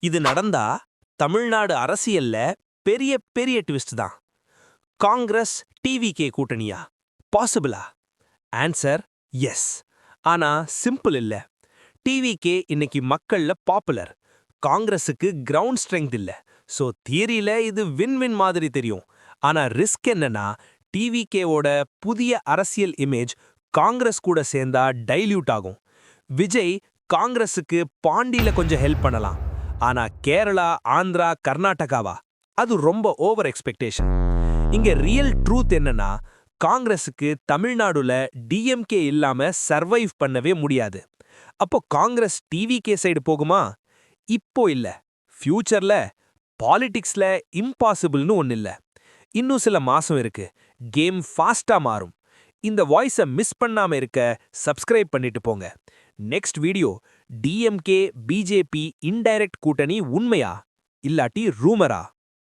இது நடந்தா தமிழ்நாடு அரசியல்ல பெரிய பெரிய ட்விஸ்ட் தான். காங்கிரஸ் டிவிகே கூட்டணியா? பாசிபிளா? Answer yes. ஆனா சிம்பிள் இல்ல. டிவிகே இன்னைக்கு மக்கள்ல பாப்புலர். காங்கிரஸுக்கு கிரவுண்ட் ஸ்ட்ரெங்த் இல்ல. சோ தியரியில இது வின் வின் மாதிரி தெரியும். ஆனா ரிஸ்க் என்னன்னா டிவிகேவோட புதிய அரசியல் இமேஜ் காங்கிரஸ் கூட சேர்ந்தா டைல்யூட் ஆகும். விஜய் காங்கிரஸுக்கு பாண்டியில கொஞ்சம் ஹெல்ப் பண்ணலாம். ஆனா கேரளா, ஆந்திரா, கர்நாடகாவா? அது ரொம்ப ஓவர் எக்ஸ்பெக்டேஷன். இங்க ரியல் ட்ரூத் என்னன்னா காங்கிரஸுக்கு தமிழ்நாடுல டிஎம்கே இல்லாம சர்வைவ் பண்ணவே முடியாது. அப்போ காங்கிரஸ் டிவிகே சைடு போகுமா? இப்போ இல்ல, ஃபியூச்சர்ல. பாலிடிக்ஸ்ல இம்பாசிபிள்னு ஒன்னு இல்ல. இன்னும் சில மாசம் இருக்கு. கேம் ஃபாஸ்டா மாறும். இந்த வாய்ஸை மிஸ் பண்ணாம இருக்க சப்ஸ்கிரைப் பண்ணிட்டு போங்க. Next video DMK BJP indirect கூட்டணி உண்மையா இல்லாட்டி ரூமரா?